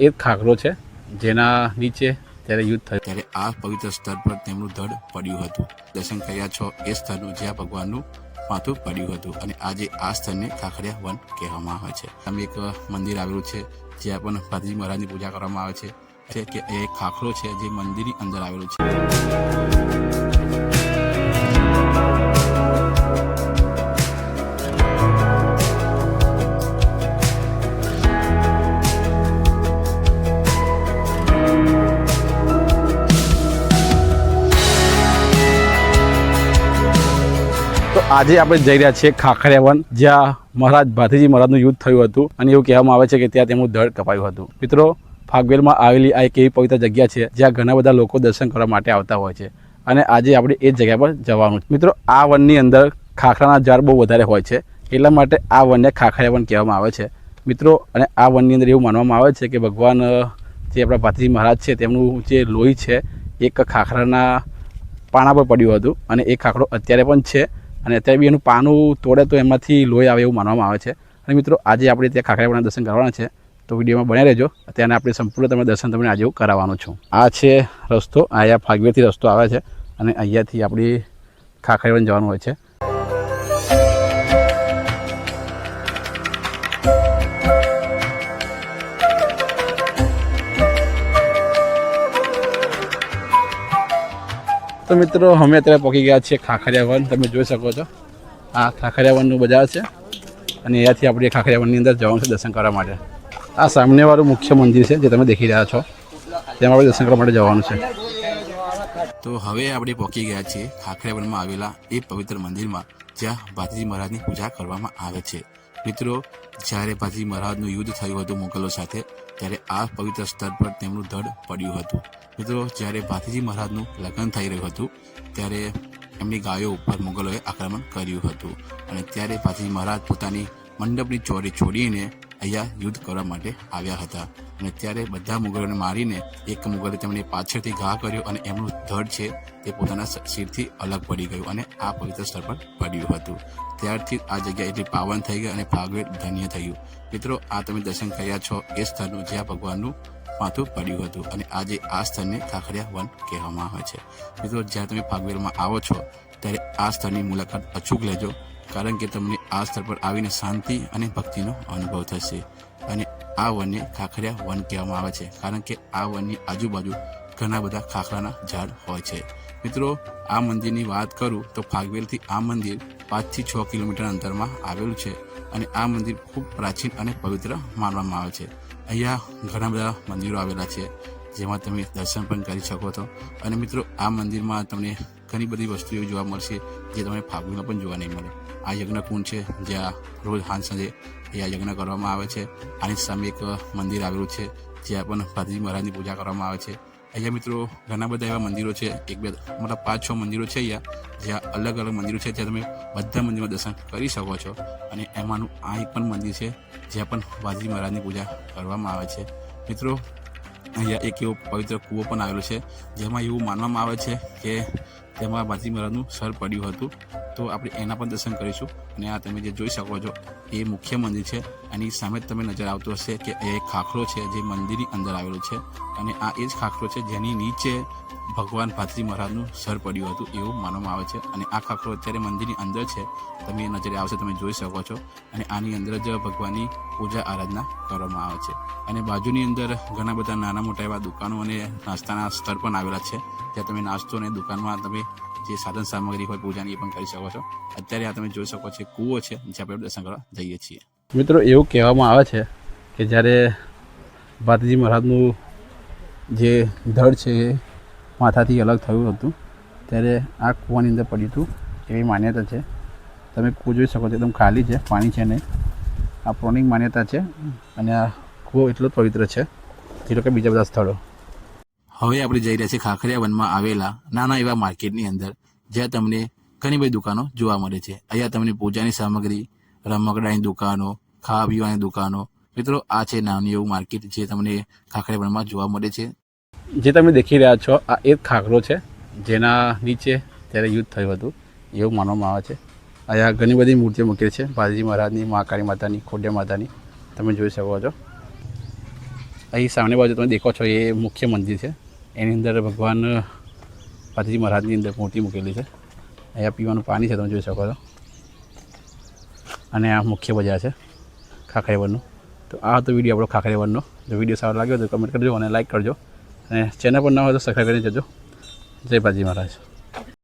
એક ખાખરો છે જેના નીચે ત્યારે યુદ્ધ થયું ત્યારે આ પવિત્ર સ્થળ પર તેમનું ધડ પડ્યું હતું. દર્શન કર્યા છો એ સ્થળનું જ્યાં ભગવાનનું માથું પડ્યું હતું અને આજે આ સ્થળને ખાખરિયા વન કહેવામાં આવે છે. આમ એક મંદિર આવેલું છે જ્યાં પણ ભાતીજી મહારાજની પૂજા કરવામાં આવે છે કે એ ખાખરો છે જે મંદિરની અંદર આવેલું છે. તો આજે આપણે જઈ રહ્યા છીએ ખાખરિયા વન, જ્યાં મહારાજ ભાતીજી મહારાજનું યુદ્ધ થયું હતું અને એવું કહેવામાં આવે છે કે ત્યાં તેમનું ધડ કપાયું હતું. મિત્રો, ફાગવેલમાં આવેલી આ એક એવી પવિત્ર જગ્યા છે જ્યાં ઘણા બધા લોકો દર્શન કરવા માટે આવતા હોય છે અને આજે આપણે એ જગ્યા પર જવાનું છે. મિત્રો, આ વનની અંદર ખાખરાના ઝાડ બહુ વધારે હોય છે, એટલા માટે આ વનને ખાખરિયા વન કહેવામાં આવે છે. મિત્રો, અને આ વનની અંદર એવું માનવામાં આવે છે કે ભગવાન જે આપણા ભાતીજી મહારાજ છે તેમનું જે લોહી છે એક ખાખરાના પાણા પર પડ્યું હતું અને એ ખાખરો અત્યારે પણ છે અને અત્યારે બી એનું પાનું તોડે તો એમાંથી લોહી આવે એવું માનવામાં આવે છે. અને મિત્રો, આજે આપણે ત્યાં ખાખરિયા વનના દર્શન કરવાના છે, તો વિડીયોમાં બન્યા રહેજો. અત્યારે આપણે સંપૂર્ણ તમને દર્શન તમને આજે કરાવવાનું છું. આ છે રસ્તો, અહીંયા ફાગવેલથી રસ્તો આવે છે અને અહીંયાથી આપણી ખાખરિયા વન જવાનું હોય છે. તો મિત્રો, અમે અત્યારે પહોંચી ગયા છીએ ખાખરિયા વન. તમે જોઈ શકો છો આ ખાખરિયા વનનું બજાર છે અને અહીંયાથી આપણે ખાખરિયા વનની અંદર જવાનું છે દર્શન કરવા માટે. આ સામેવાળું મુખ્ય મંદિર છે જે તમે દેખી રહ્યા છો, તેમાં આપણે દર્શન કરવા માટે જવાનું છે. તો હવે આપણે પહોંચી ગયા છીએ ખાખરિયા વનમાં આવેલા એ પવિત્ર મંદિરમાં જ્યાં ભાતીજી મહારાજની પૂજા કરવામાં આવે છે. મિત્રો, જ્યારે ભાતીજી મહારાજનું યુદ્ધ થયું હતું મુગલો સાથે, ત્યારે આ પવિત્ર સ્થળ પર તેમનું ધડ પડ્યું હતું. મિત્રો, જ્યારે ભાતીજી મહારાજનું લગ્ન થઈ રહ્યું હતું ત્યારે એમની ગાયો ઉપર મુગલોએ આક્રમણ કર્યું હતું અને ત્યારે ભાતીજી મહારાજ પોતાની મંડપની ચોરી છોડીને અહીંયા યુદ્ધ કરવા માટે આવ્યા હતા અને ત્યારે બધા મુગલોને મારીને એક મુગલે તેમને પાછળથી ઘા કર્યો અને એમનું ધડ છે તે પોતાના શિરથી અલગ પડી ગયું અને આ પવિત્ર સ્થળ પર પડ્યું હતું. ત્યારથી આ જગ્યા એટલી પાવન થઈ ગઈ અને ફાગવેલ ધન્ય થયું. મિત્રો, આ તમે દર્શન કર્યા છો એ સ્થળનું જ્યાં ભગવાનનું માથું પડ્યું હતું અને આજે આ સ્થળને ખાખરિયા વન કહેવામાં આવે છે. મિત્રો, જ્યાં તમે ફાગવેલમાં આવો છો ત્યારે આ સ્થળની મુલાકાત અચૂક લેજો, કારણ કે તમને આ સ્થળ પર આવીને શાંતિ અને ભક્તિનો અનુભવ થશે. અને આ વનને ખાખરિયા વન કહેવામાં આવે છે કારણ કે આ વનની આજુબાજુ ઘણા બધા ખાખરાના ઝાડ હોય છે. મિત્રો, આ મંદિરની વાત કરું તો ફાગવેલથી આ મંદિર 5 થી 6 કિલોમીટર અંતરમાં આવેલું છે અને આ મંદિર ખૂબ પ્રાચીન અને પવિત્ર માનવામાં આવે છે. અહીંયા ઘણા બધા મંદિરો આવેલા છે જેમાં તમે દર્શન પણ કરી શકો છો. અને મિત્રો, આ મંદિરમાં તમને ઘણી બધી વસ્તુઓ જોવા મળશે જે તમને ફાગવેલમાં પણ જોવા નહીં મળે. આ યજ્ઞકુંડ છે જ્યાં રોજ સાંજ સાંજે અહીંયા યજ્ઞ કરવામાં આવે છે. આની સામે એક મંદિર આવેલું છે જ્યાં પણ ભાતીજી મહારાજની પૂજા કરવામાં આવે છે. અહીંયા મિત્રો ઘણા બધા એવા મંદિરો છે, 5-6 મંદિરો છે અહીંયા, જ્યાં અલગ અલગ મંદિરો છે જ્યાં તમે બધા મંદિરમાં દર્શન કરી શકો છો. અને એમાંનું આ એક પણ મંદિર છે જ્યાં પણ ભાતીજી મહારાજની પૂજા કરવામાં આવે છે. મિત્રો, અહીંયા એક એવો પવિત્ર કૂવો પણ આવેલો છે જેમાં એવું માનવામાં આવે છે કે તેમાં ભાતીજી મહારાજનું સર પડ્યું હતું. તો આપણે એના પણ દર્શન કરીશું. અને આ તમે જે જોઈ શકો છો એ મુખ્ય મંદિર છે. એની સામે જ તમે નજર આવતો હશે કે એ ખાખરો છે જે મંદિરની અંદર આવેલો છે અને આ એ જ ખાખરો છે જેની નીચે ભગવાન ભાતીજી મહારાજનું સર પડ્યું હતું એવું માનવામાં આવે છે. અને આ ખાખરો અત્યારે મંદિરની અંદર છે, તમે એ નજરે આવશે તમે જોઈ શકો છો. અને આની અંદર જ ભગવાનની પૂજા આરાધના કરવામાં આવે છે. અને બાજુની અંદર ઘણા બધા નાના મોટા એવા દુકાનો અને નાસ્તાના સ્થળ પણ આવેલા છે જ્યાં તમે નાસ્તો અને દુકાનમાં તમે જે સાધન સામગ્રી હોય પૂજાની એ પણ કરી શકો છો. અત્યારે આ તમે જોઈ શકો છો કૂવો છે જ્યાં આપણે દર્શન કરવા જઈએ છીએ. મિત્રો, એવું કહેવામાં આવે છે કે જ્યારે ભાતીજી મહારાજનું જે ધડ છે એ માથાથી અલગ થયું હતું ત્યારે આ કૂવાની અંદર પડ્યું હતું એવી માન્યતા છે. તમે કૂવો જોઈ શકો છો, એકદમ ખાલી છે, પાણી છે નહીં. આ પૌરાણિક માન્યતા છે અને આ કૂવો એટલો પવિત્ર છે જેટલો કે બીજા બધા સ્થળો. હવે આપણે જઈ રહ્યા છીએ ખાખરિયા વનમાં આવેલા નાના એવા માર્કેટની અંદર જ્યાં તમને ઘણી બધી દુકાનો જોવા મળે છે. અહીંયા તમને પૂજાની સામગ્રી, રમકડાની દુકાનો, ખાવા પીવાની દુકાનો. મિત્રો, આ છે નાનું એવું માર્કેટ જે તમને ખાખરિયા વનમાં જોવા મળે છે. જે તમે દેખી રહ્યા છો આ એક ખાખરો છે જેના નીચે ત્યારે યુદ્ધ થયું હતું એવું માનવામાં આવે છે. અહીંયા ઘણી બધી મૂર્તિઓ મૂકેલી છે, ભાતીજી મહારાજની, મહાકાળી માતાની, ખોડિયાર માતાની, તમે જોઈ શકો છો. અહીં સામે બાજુ તમે દેખો છો એ મુખ્ય મંદિર છે. એની અંદર ભગવાન ભાથીજી મહારાજની અંદર મૂર્તિ મૂકેલી છે. અહીંયા પીવાનું પાણી છે, તમે જોઈ શકો છો. અને આ મુખ્ય બજાર છે ખાખરેવનનું. તો આ હતો વિડીયો આપણો ખાખરેવનનો. જો વિડીયો સારો લાગ્યો તો કમેન્ટ કરજો અને લાઈક કરજો. અને ચેનલ પર ન હોય તો સબસ્ક્રાઈબ કરી જજો. જય ભાથીજી મહારાજ.